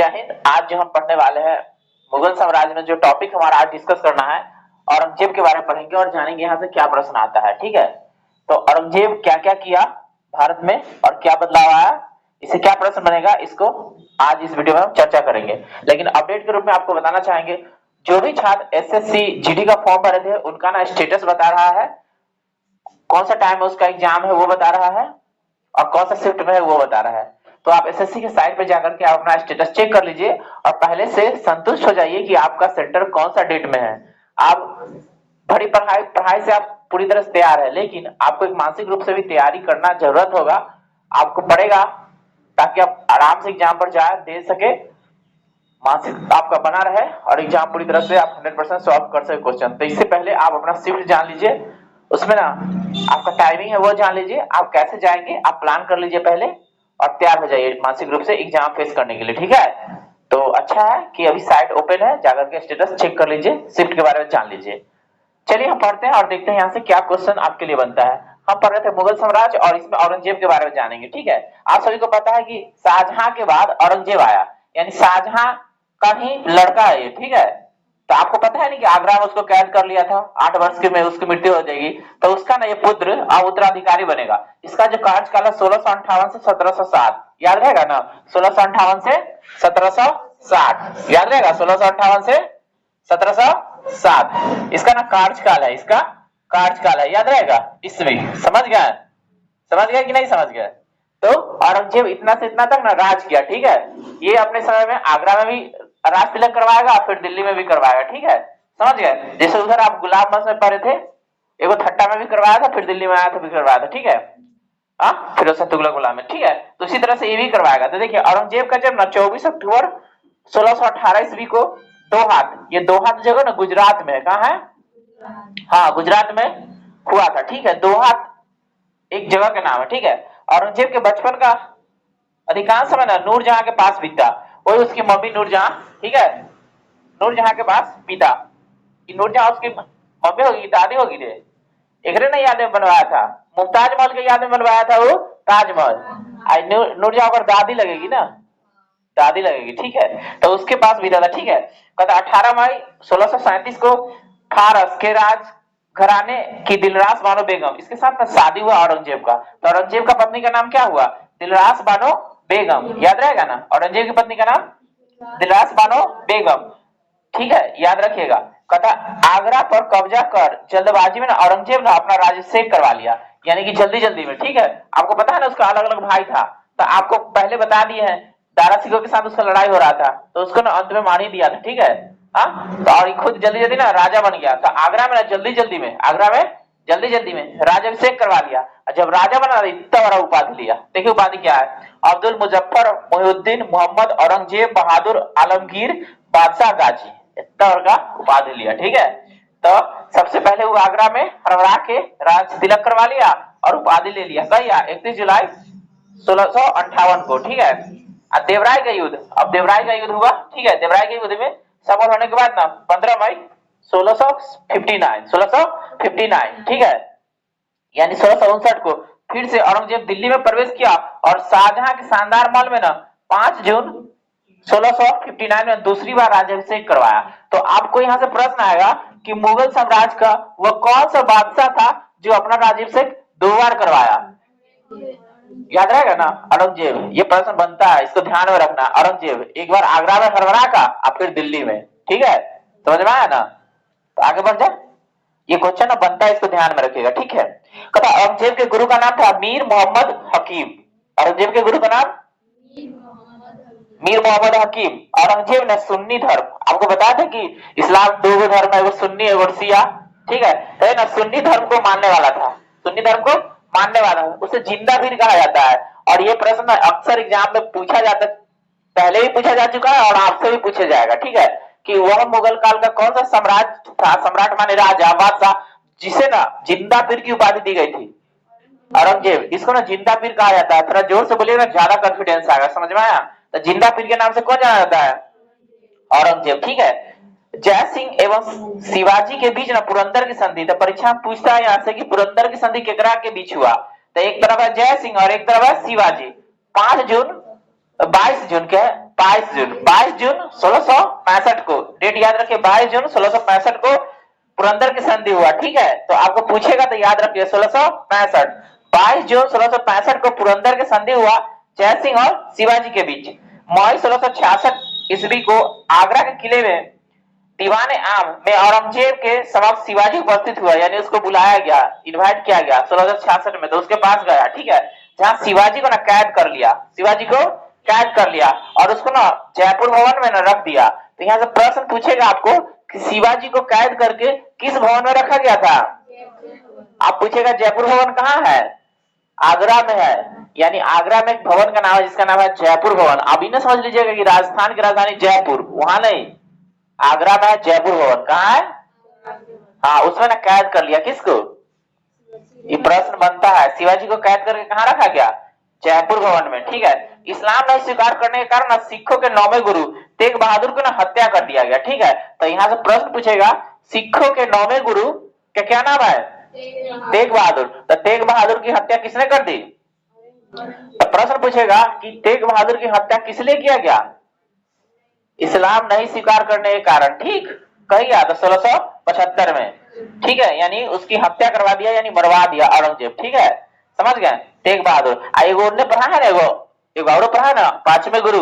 जय हिंद। आज जो हम पढ़ने वाले हैं मुगल साम्राज्य में, जो टॉपिक हमारा आज डिस्कस करना है, औरंगजेब के बारे में पढ़ेंगे और जानेंगे यहाँ से क्या प्रश्न आता है। ठीक है, तो औरंगजेब क्या क्या किया भारत में और क्या बदलाव आया, इससे क्या प्रश्न बनेगा, इसको आज इस वीडियो में हम चर्चा करेंगे। लेकिन अपडेट के रूप में आपको बताना चाहेंगे, जो भी छात्र एसएससी जीडी का फॉर्म भरे थे उनका ना स्टेटस बता रहा है, कौन सा टाइम में उसका एग्जाम है वो बता रहा है और कौन सा शिफ्ट में है वो बता रहा है। तो आप एसएससी के साइट पे जाकर के आप अपना स्टेटस चेक कर लीजिए और पहले से संतुष्ट हो जाइए कि आपका सेंटर कौन सा डेट में है। आप बड़ी पढ़ाई से आप पूरी तरह से तैयार है, लेकिन आपको एक मानसिक रूप से भी तैयारी करना जरूरत होगा, आपको पड़ेगा, ताकि आप आराम से एग्जाम पर जाए दे सके, मानसिक आपका बना रहे और एग्जाम पूरी तरह से आप 100% सॉल्व कर सके क्वेश्चन। तो इससे पहले आप अपना शिफ्ट जान लीजिए, उसमें ना आपका टाइमिंग है वो जान लीजिए, आप कैसे जाएंगे आप प्लान कर लीजिए पहले और तैयार हो जाइए मानसिक रूप से एग्जाम फेस करने के लिए। ठीक है, तो अच्छा है कि अभी साइट ओपन है, जाकर के स्टेटस चेक कर लीजिए, शिफ्ट के बारे में जान लीजिए। चलिए हम पढ़ते हैं और देखते हैं यहाँ से क्या क्वेश्चन आपके लिए बनता है। हम पढ़ रहे थे मुगल साम्राज्य और इसमें औरंगजेब के बारे में जानेंगे। ठीक है, आप सभी को पता है कि शाहजहां के बाद औरंगजेब आया, यानी शाहजहां का ही लड़का है ये। ठीक है, तो आपको पता है नहीं कि आगरा में उसको कैद कर लिया था, 8 वर्ष की में उसकी मृत्यु हो जाएगी, तो उसका ना ये पुत्र अब उत्तराधिकारी बनेगा। इसका जो कार्यकाल है 1658 से 1760, याद रहेगा ना, 1658 से 1760, याद रहेगा 1658 से 1760 इसका ना कार्यकाल है, इसका कार्यकाल है, याद रहेगा ईस्वी। समझ गए, समझ गए कि नहीं समझ गए। तो औरंगजेब इतना से इतना तक ना राज किया। ठीक है, ये अपने समय में आगरा में भी राज तिलक करवाएगा, फिर दिल्ली में भी करवाएगा। ठीक है, समझ गए, जैसे उधर आप गुलाब मस्त में पढ़े थे, एगो थट्टा में भी करवाया था, फिर दिल्ली में आया था भी करवाया था। ठीक है, फिर तुगलक गुलाम में। ठीक है, तो इसी तरह से ये भी करवाएगा। तो देखिए औरंगजेब का जन्म 24 अक्टूबर 1618 ईस्वी को दोहात, ये दोहात जगह ना गुजरात में है, कहाँ है, हाँ गुजरात में हुआ था। ठीक है, दोहात एक जगह का नाम है। ठीक है, औरंगजेब के बचपन का अधिकांश समय ना नूरजहां के पास बीता, वही उसकी मम्मी नूरजहां, ठीक है, नूरजहां के पास बीता। नूरजहां उसकी मम्मी होगी, दादी होगी, रे एकरे ने याद में बनवाया था, मुमताज महल के याद में बनवाया था वो ताजमहल। नूरजहां पर दादी लगेगी ना, दादी लगेगी। ठीक है, तो उसके पास बीता था। ठीक है, कहता 18 मई 1637 को फारस के राज घराने की दिलरास बानो बेगम, इसके साथ में शादी हुआ औरंगजेब का। तो औरंगजेब का पत्नी का नाम क्या हुआ, दिलरास बानो बेगम, याद रहेगा ना, औरंगजेब की पत्नी का नाम दिलरास बानो बेगम। ठीक है, याद रखिएगा। कहता आगरा पर कब्जा कर जल्दबाजी में ना औरंगजेब ने अपना राज्याभिषेक करवा लिया, यानी कि जल्दी जल्दी में। ठीक है, आपको पता है ना उसका अलग अलग भाई था, तो आपको पहले बता दिए हैं, दारा सिंह के साथ उसका लड़ाई हो रहा था, तो उसको ना अंत में मार ही दिया था। ठीक है, तो और खुद जल्दी जल्दी ना राजा बन गया, तो आगरा में जल्दी जल्दी में, आगरा में जल्दी जल्दी में राज्याभिषेक करवा लिया। जब राजा बना इतना बड़ा उपाधि लिया। देखिए उपाधि क्या है, अब्दुल मुजफ्फर मोहिउद्दीन मोहम्मद औरंगजेब बहादुर आलमगीर बादशाह गाजी, इतना बड़ा उपाधि लिया। ठीक है, तो सबसे पहले वो आगरा में हरवरा के राज तिलक करवा लिया और उपाधि ले लिया। कही 31 जुलाई 1658 को। ठीक है, देवराय का युद्ध, अब देवराय का युद्ध हुआ। ठीक है, देवराय के युद्ध में सफल होने के बाद ना 15 मई 1659, ठीक है, यानी 1659 को फिर से औरंगजेब दिल्ली में प्रवेश किया और शाहजहां के शानदार महल में ना 5 जून 1659 में दूसरी बार राज्याभिषेक करवाया। तो आपको यहाँ से प्रश्न आएगा कि मुगल साम्राज्य का वह कौन सा बादशाह था जो अपना राज्याभिषेक 2 बार करवाया, याद रहेगा ना, औरंगजेब। ये प्रश्न बनता है, इसको ध्यान में रखना। औरंगजेब एक बार आगरा में हरवरा का और फिर दिल्ली में। ठीक है, समझ में आया ना, तो आगे बढ़ जाए, ये क्वेश्चन बनता है, इसको ध्यान में रखिएगा। ठीक है, कहता औरंगजेब के गुरु का नाम था मीर मोहम्मद हकीम। औरंगजेब के गुरु का नाम मीर मोहम्मद हकीम। औरंगजेब ने सुन्नी धर्म, आपको बता दें कि इस्लाम 2 धर्म है, वो सुन्नी और शिया। ठीक है, तो ना सुन्नी धर्म को मानने वाला था, सुन्नी धर्म को मानने वाला है, उसे जिंदा पीर कहा जाता है। और ये प्रश्न अक्सर एग्जाम में पूछा जाता है, पहले भी पूछा जा चुका है और आपसे भी पूछा जाएगा। ठीक है, कि वह मुगल काल का कौन सा सम्राट था, सम्राट माने राजा बादशाह, जिसे ना जिंदा पीर की उपाधि दी गई थी, औरंगजेब। इसको ना जिंदा पीर कहा जाता है। थोड़ा जोर से बोलिएगा, ज्यादा कॉन्फिडेंस आएगा, समझ में आया। तो जिंदा पीर के नाम से कौन जाना जाता है, औरंगजेब। ठीक है, जय सिंह एवं शिवाजी के बीच ना पुरंदर की संधि, तो परीक्षा में पूछता है यहाँ से कि पुरंदर की संधि केकरा के बीच हुआ, तो एक तरफ है जय सिंह और एक तरफ है शिवाजी। 5 जून 22 जून के 22 जून 1665 को, डेट याद रखिए 22 जून 1665 को पुरंदर की संधि हुआ। ठीक है, तो आपको पूछेगा तो याद रखिए 1665, 22 जून 1665 को पुरंदर की संधि हुआ जयसिंह और शिवाजी के बीच। मई 1666 ईस्वी को आगरा के किले में दीवान आम में औरंगजेब के समक्ष शिवाजी उपस्थित हुआ, यानी उसको बुलाया गया, इनवाइट किया गया 1666 में, तो उसके पास गया। ठीक है, जहां शिवाजी को ना कैद कर लिया, शिवाजी को कैद कर लिया और उसको ना जयपुर भवन में ना रख दिया। तो यहाँ से प्रश्न पूछेगा आपको कि शिवाजी को कैद करके किस भवन में रखा गया था। आप पूछेगा जयपुर भवन कहाँ है, आगरा में है, यानी आगरा में एक भवन का नाम है जिसका नाम है जयपुर भवन। अब इन्हें समझ लीजिएगा कि राजस्थान की राजधानी जयपुर, वहां नहीं, आगरा में है जयपुर भवन। कहाँ है, हाँ, उसमें ना कैद कर लिया किसको, ये प्रश्न बनता है, शिवाजी को कैद करके कहाँ रखा गया, जयपुर भवन में। ठीक है, इस्लाम नहीं स्वीकार करने के कारण ना सिखों के 9वें गुरु तेग बहादुर को ना हत्या कर दिया गया। ठीक है, तो यहाँ से प्रश्न पूछेगा सिखों के 9वें गुरु का क्या नाम है, तेग बहादुर। तो तेग बहादुर की हत्या किसने कर दी, तो प्रश्न पूछेगा कि तेग बहादुर की हत्या किस लिए किया गया, इस्लाम नहीं स्वीकार करने के कारण। ठीक, कही गया था 1675 में। ठीक है, यानी उसकी हत्या करवा दिया, यानी मरवा दिया औरंगजेब। ठीक है, समझ गए, तेग बहादुर। एगो ने पढ़ा है ना, एगो और पढ़ा है ना, पांचवें गुरु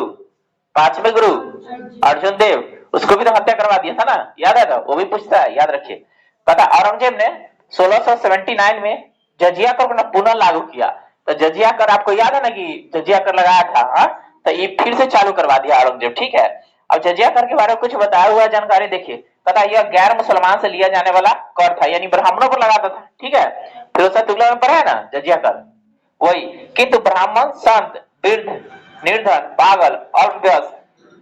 अर्जुन देव, उसको भी तो हत्या करवा दिया था ना, याद है, तो वो भी पूछता है, याद रखिए। पता औरंगजेब ने 1679 में जजिया कर को पुनः लागू किया। तो जजिया कर आपको याद है ना कि जजिया कर लगाया था, हाँ, तो ये फिर से चालू करवा दिया औरंगजेब। ठीक है, अब जजिया कर के बारे में कुछ बताया हुआ जानकारी देखिए। पता यह गैर मुसलमान से लिया जाने वाला कर था, यानी ब्राह्मणों पर लगाता था। ठीक है, फिरोज तुगलक में पढ़ा है ना जजिया कर, वही। किंतु ब्राह्मण, संत, वृद्ध, निर्धन, पागल और व्यस्त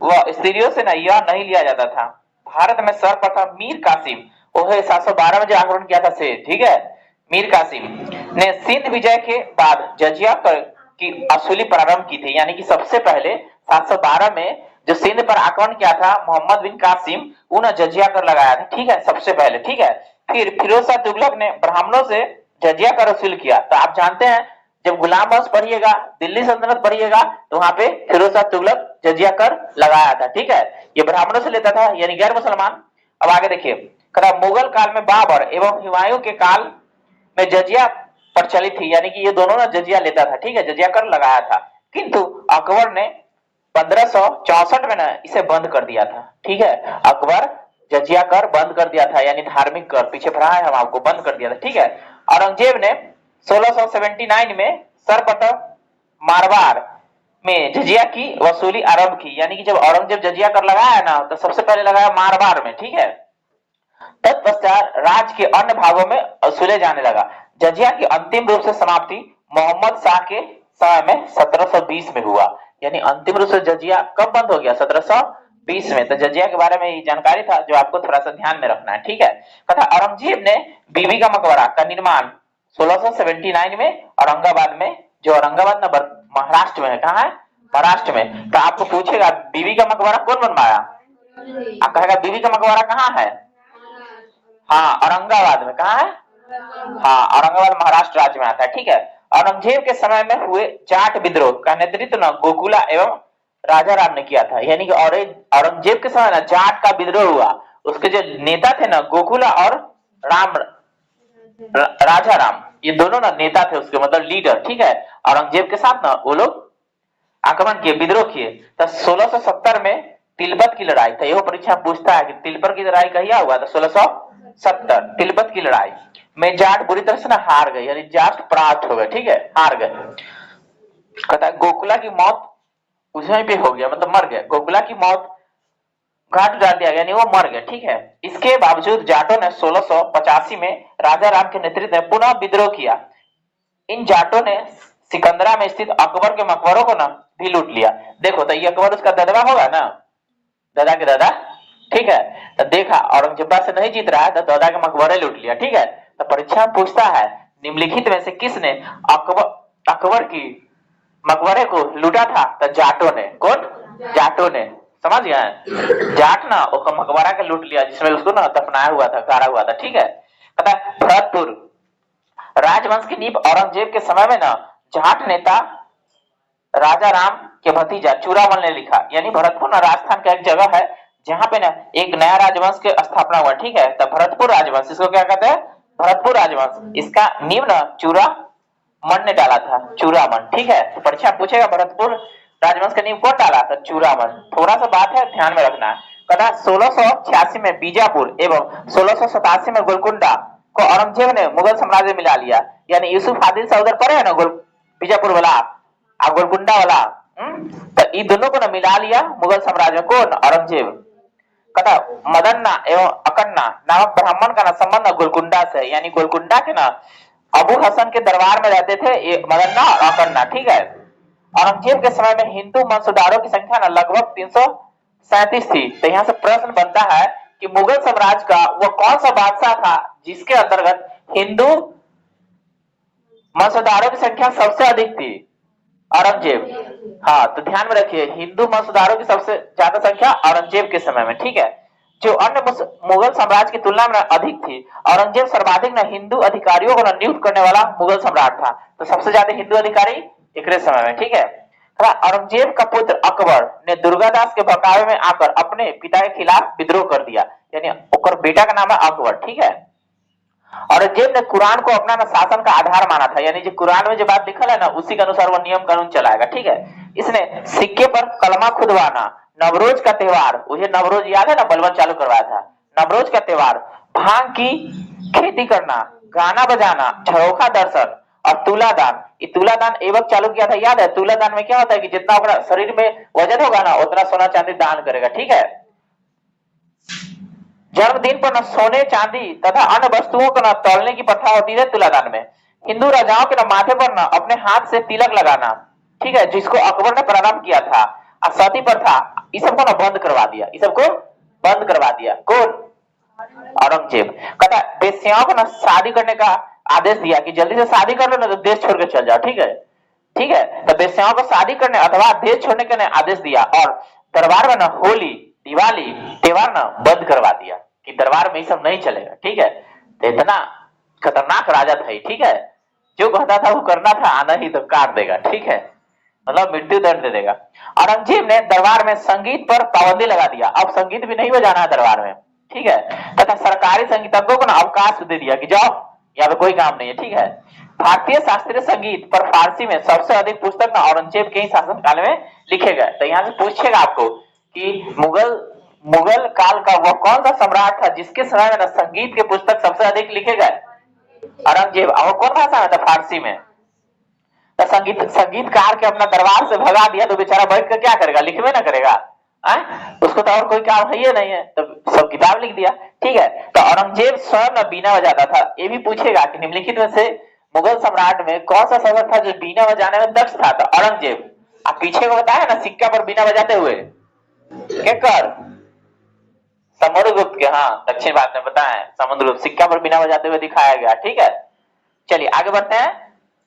व स्त्रियों से ना यह नहीं लिया जाता था। भारत में सर्वप्रथम मीर कासिम, ओहे 712 में जो आक्रमण किया था से, ठीक है, मीर कासिम ने सिंध विजय के बाद जजिया कर की असूली प्रारंभ की थी, यानी कि सबसे पहले 712 में जो सिंध पर आक्रमण किया था मोहम्मद बिन कासिम, उन जजिया कर लगाया था। ठीक है, सबसे पहले। ठीक है, फिर फिरोज शाह तुगलक ने ब्राह्मणों से जजिया कर वसूल किया। तो आप जानते हैं जब गुलाम वंश पढ़िएगा, दिल्ली सल्तनत पढ़िएगा, तो वहां पे फिरोज शाह तुगलक जजिया कर लगाया था। ठीक है, ये ब्राह्मणों से लेता था, यानी गैर मुसलमान। अब आगे देखिए, मुगल काल में बाबर एवं हुमायूं के काल में जजिया प्रचलित थी, यानी कि ये दोनों ना जजिया लेता था। ठीक है, जजिया कर लगाया था, किंतु अकबर ने 1564 में ना इसे बंद कर दिया था। ठीक है, अकबर जजिया कर बंद कर दिया था, यानी धार्मिक कर, पीछे पढ़ा है हम आपको, बंद कर दिया था। ठीक है, औरंगजेब ने 1679 में सर्वप्रथम मारवाड़ में जजिया की वसूली आरंभ की, यानी कि जब औरंगजेब जजिया कर लगाया ना, तो सबसे पहले लगाया मारवाड़ में। ठीक है, तत्पश्चात राज्य के अन्य भागों में वसूले जाने लगा। जजिया की अंतिम रूप से समाप्ति मोहम्मद शाह के समय में 1720 में हुआ, यानी अंतिम रूप से जजिया कब बंद हो गया, 1720 में। तो जजिया के बारे में ये जानकारी था जो आपको थोड़ा सा ध्यान में रखना है। ठीक है, तथा औरंगजेब ने बीबी का मकबरा का निर्माण 1679 में औरंगाबाद में, जो औरंगाबाद ना महाराष्ट्र में है, कहाँ है, महाराष्ट्र में। तो आपको पूछेगा बीबी का मकबरा कौन बनवाया, आप कहेगा बीबी का मकबरा कहाँ है, हाँ, औरंगाबाद में। कहाँ है, हाँ, औरंगाबाद महाराष्ट्र राज्य में आता है। ठीक है, औरंगजेब के समय में हुए जाट विद्रोह का नेतृत्व न गोकुला एवं राजा राम ने किया था, यानी कि औरंगजेब के समय ना जाट का विद्रोह हुआ, उसके जो नेता थे ना गोकुला और राम, राजा राम, ये दोनों ना नेता थे उसके, मतलब लीडर। ठीक है, औरंगजेब के साथ ना वो लोग आक्रमण किए, विद्रोह किए। तो 1670 में तिलबत की लड़ाई, तो यह परीक्षा पूछता है कि तिलबत की लड़ाई कहिया हुआ, तो 1670 तिलबत की लड़ाई में जाट बुरी तरह से ना हार गए, यानी जाट परास्त हो गए। ठीक है, हार गए। कहता है गोकुला की मौत उसी पे हो गया, मतलब मर गए, गोकुला की मौत घाट डाल दिया, यानी वो मर गए। ठीक है, इसके बावजूद जाटों ने 1685 में राजा राम के नेतृत्व में पुनः विद्रोह किया। इन जाटों ने सिकंदरा में स्थित अकबर के मकबरों को ना भी लूट लिया। देखो, तो ये अकबर उसका दादा होगा ना, दादा के दादा। ठीक है, तो देखा औरंगजेब से नहीं जीत रहा है, तो दादा के मकबरे लूट लिया। ठीक है, तो परीक्षा में पूछता है निम्नलिखित में से किसने अकबर की मकबरे को लूटा था, तो जाटों ने। कौन, जाटों ने, समझ गए, जाट ना उसका मकबरा के लूट लिया, जिसमें उसको ना दफनाया हुआ था, गाड़ा हुआ था। ठीक है, पता भरतपुर राजवंश की नींव औरंगजेब के समय में ना जाट नेता राजा राम के भतीजा चूड़ामल ने लिखा। यानी भरतपुर ना राजस्थान का एक जगह है जहाँ पे ना एक नया राजवंश की स्थापना हुआ, ठीक है। तो भरतपुर राजवंश, इसको क्या कहते हैं, भरतपुर राजवंश। इसका नींव ना चूड़ामन ने डाला था, चूड़ामन, ठीक है। तो परीक्षा पूछेगा भरतपुर राजवंश का नींव कौन डाला, तो चूड़ामन। थोड़ा सा बात है ध्यान में रखना है। कहता 1686 में बीजापुर एवं 1687 में गोलकुंडा को औरंगजेब ने मुगल साम्राज्य में मिला लिया। यानी यूसुफ आदिल सा उधर पड़े है ना बीजापुर वाला और गोलकुंडा वाला, तो इन दोनों को ना मिला लिया मुगल साम्राज्य में, कौन, औरंगजेब। कहता मदन्ना एवं अकन्ना नामक ब्राह्मण का ना संबंध गोलकुंडा से, यानी गोलकुंडा के ना अबू हसन के दरबार में रहते थे ये मदन्ना और अकन्ना, ठीक है। औरंगजेब के समय में हिंदू वंशधारों की संख्या ना लगभग 337 थी। तो यहाँ से प्रश्न बनता है कि मुगल साम्राज्य का वो कौन सा बादशाह था जिसके अंतर्गत हिंदू वंशधारों की संख्या सबसे अधिक थी, औरंगजेब। हाँ, तो ध्यान में रखिए हिंदू वंशधारों की सबसे ज्यादा संख्या औरंगजेब के समय में, ठीक है। जो अन्य मुगल साम्राज्य की तुलना में अधिक थी, औरंगजेब सर्वाधिक न हिंदू अधिकारियों को नियुक्त करने वाला मुगल सम्राट था। तो सबसे ज्यादा हिंदू अधिकारी एक समय में, ठीक है। औरंगजेब का पुत्र अकबर ने दुर्गादास के बहकावे में आकर अपने पिता के खिलाफ विद्रोह कर दिया, यानी ओकर बेटा का नाम है अकबर, ठीक है। औरंगजेब ने कुरान को अपना ना शासन का आधार माना था, यानी जो कुरान में जो बात लिखल है ना उसी के अनुसार वो नियम कानून चलाएगा, ठीक है। इसने सिक्के पर कलमा खुदवाना, नवरोज का त्योहार, मुझे नवरोज याद है ना, बलवन चालू करवाया था, नवरोज का त्योहार, भांग की खेती करना, गाना बजाना, झरोखा दर्शन और तुलादान। ये तुलादान एवं चालू किया था, याद है। तुलादान में क्या होता है कि जितना अपना शरीर में वजन होगा ना उतना सोना चांदी दान करेगा, ठीक है। जन्मदिन पर न सोने चांदी तथा अन्य वस्तुओं को न तौलने की प्रथा होती है तुलादान में। हिंदू राजाओं के न माथे पर न अपने हाथ से तिलक लगाना, ठीक है, जिसको अकबर ने प्रारंभ किया था। और सती प्रथा, इस सबको न बंद करवा दिया, इस सबको बंद करवा दिया, कौन, औरंगजेब। कहता वेश्याओं को न शादी करने का आदेश दिया कि जल्दी से शादी कर लो ना तो देश छोड़ के चल जाओ, ठीक है, ठीक है। तो वेश्याओं को शादी करने अथवा देश छोड़ने के आदेश दिया। और दरबार में न होली दिवाली त्योहार ना बंद करवा दिया कि दरबार में ये सब नहीं चलेगा, ठीक है। तो इतना खतरनाक राजा था, ठीक है। जो कहता था वो करना था, आना ही तो काट देगा, ठीक है, मतलब मृत्यु दंड दे देगा। औरंगजेब ने दरबार में संगीत पर पाबंदी लगा दिया, अब संगीत भी नहीं बजाना है दरबार में, ठीक है। तथा सरकारी संगीतज्ञों को ना अवकाश दे दिया कि जाओ यहाँ पे कोई काम नहीं है, ठीक है। भारतीय शास्त्रीय संगीत पर फारसी में सबसे अधिक पुस्तक ना औरंगजेब के ही शासनकाल में लिखे गए। तो यहाँ से पूछेगा आपको कि मुगल काल का वो कौन सा सम्राट था जिसके समय में ना संगीत के पुस्तक सबसे अधिक लिखे गए, औरंगजेब। और कौन भाषा में था, फारसी में। तो संगीतकार के अपना दरबार से भगा दिया तो बेचारा बैठ कर क्या करेगा, लिखवे ना करेगा, उसको तो और कोई काम है ही नहीं है, तो सब किताब लिख दिया, ठीक है। तो औरंगजेब स्वयं ना बीना बजाता था। ये भी पूछेगा कि निम्नलिखित में से मुगल सम्राट में कौन सा शासक था जो बीना बजाने में दक्ष था, तो औरंगजेब। आप पीछे को बताया ना सिक्का पर बीना बजाते हुए, केकर, समुद्रगुप्त के, हाँ दक्षिण भारत में बताया समुद्रगुप्त, सिक्का पर बिना बजाते हुए दिखाया गया, ठीक है। चलिए आगे बढ़ते हैं।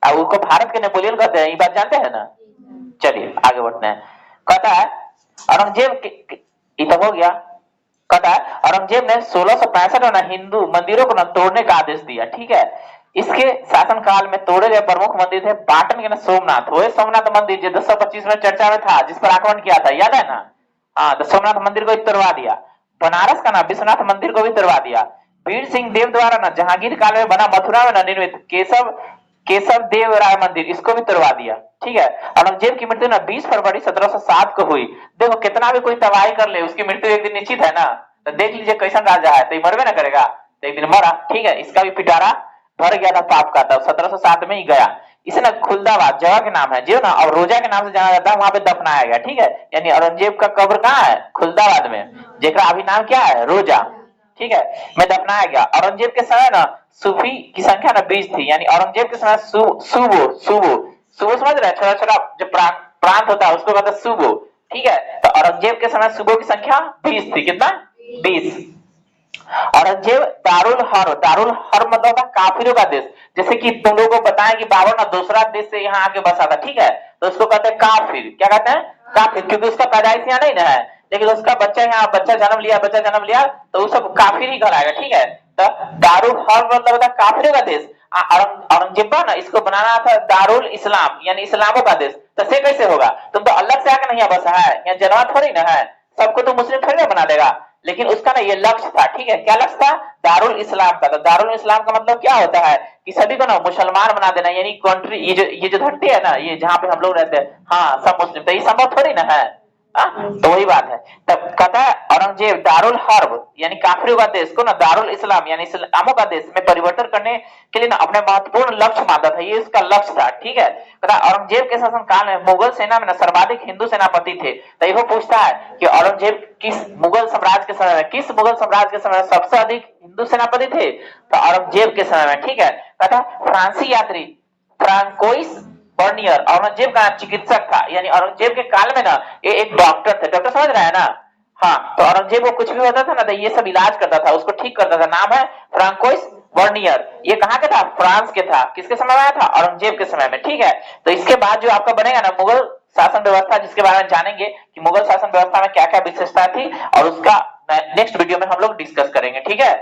अब उसको भारत के नेपोलियन कहते हैं, ये बात जानते हैं ना। चलिए आगे बढ़ते हैं। कहता है औरंगजेब ये तो हो गया। कहता है औरंगजेब ने 1665 में हिंदू मंदिरों को न तोड़ने का आदेश दिया, ठीक है। इसके शासनकाल में तोड़े गए प्रमुख मंदिर थे पाटन के न सोमनाथ, वो सोमनाथ मंदिर जो 225 में चर्चा में था, जिस पर आक्रमण किया था, याद है ना। हाँ, तो सोमनाथ मंदिर को तोड़वा दिया। बनारस का ना विश्वनाथ मंदिर को भी तोड़वा दिया। वीर सिंह देव द्वारा ना जहांगीर काल में बना मथुरा में निर्मित केशव देव राय मंदिर, इसको भी तोड़वा दिया, ठीक है। औरंगजेब की मृत्यु ना 20 फरवरी 1707 को हुई। देखो कितना भी कोई तबाही कर ले उसकी मृत्यु एक दिन निश्चित है ना। तो देख लीजिए कैसा राजा है, तो मरवे ना करेगा, तो एक दिन मरा, ठीक है। इसका भी पिटारा भर गया था पाप का, तब 1707 में ही गया। इसे ना खुलदाबाद जगह के नाम है जो ना और रोजा के नाम से जाना जाता है, वहां पे दफनाया गया, ठीक है। यानी औरंगजेब का कब्र कहाँ है, खुलदाबाद में, जेकरा अभी नाम क्या है, रोजा, ठीक है, में दफनाया गया। औरंगजेब के समय ना सूफी की संख्या ना 20 थी, यानी औरंगजेब के समय सुबो समझ रहे हैं, छोटा छोटा जो प्रांत होता है उसको कहते हैं सुबो, ठीक है। तो औरंगजेब के समय सुबो की संख्या 20 थी, कितना, 20। औरंगजेब दारुल हर मतलब काफिरों का देश, जैसे कि तुम लोगों को बताएं कि बाबर ना दूसरा देश से यहाँ आके बसा था, ठीक है, तो उसको कहते हैं काफिर, क्या कहते हैं, काफिर, क्योंकि उसका पैदाइश यहाँ नहीं ना है, लेकिन उसका बच्चा यहाँ बच्चा जन्म लिया तो वो सब काफिर ही कहलाएगा, ठीक है। तो दारुल हर मतलब काफिरों का देश। औरंगजेब ना इसको बनाना था दारुल इस्लाम यानी इस्लामों का देश, तो से कैसे होगा? तुम तो अलग से आके नहीं बसा है, यहाँ जनवा थोड़ी ना है, सबको तो मुस्लिम थोड़ी ना बना देगा। लेकिन उसका ना ये लक्ष्य था, ठीक है, क्या लक्ष्य था? दारुल इस्लाम का। तो दारुल इस्लाम का मतलब क्या होता है कि सभी को ना मुसलमान बना देना, यानी कंट्री, ये जो धरती है ना, ये जहाँ पे हम लोग रहते हैं, हाँ सब मुस्लिम, तो ये संभव थोड़ी ना है। तो वही बात है। तब कहता है औरंगजेब दारुल हर्ब यानी काफिरों का देश को ना दारुल इस्लाम यानी इस्लामों का देश में परिवर्तन करने के लिए ना अपने महत्वपूर्ण लक्ष्य मानता था, ये इसका लक्ष्य था, ठीक है। कहता औरंगजेब के शासन काल में मुगल सेना में ना सर्वाधिक हिंदू सेनापति थे। तो यह पूछता है कि औरंगजेब किस मुगल साम्राज्य के समय में, किस मुगल साम्राज्य के समय में सबसे अधिक हिंदू सेनापति थे? तो औरंगजेब के समय में, ठीक है। कहता फ्रांसी यात्री फ्रांकोइस बर्नियर औरंगजेब का चिकित्सक था, यानी औरंगजेब के काल में ना ये एक डॉक्टर थे, डॉक्टर समझ रहा है ना। हाँ, तो औरंगजेब को कुछ भी होता था ना तो ये सब इलाज करता था, उसको ठीक करता था। नाम है फ्रांकोइस बर्नियर। ये कहाँ के था? फ्रांस के था। किसके समय में आया था? औरंगजेब के समय में, ठीक है। तो इसके बाद जो आपका बनेगा ना मुगल शासन व्यवस्था, जिसके बारे में जानेंगे कि मुगल शासन व्यवस्था में क्या क्या विशेषता थी, और उसका नेक्स्ट वीडियो में हम लोग डिस्कस करेंगे, ठीक है।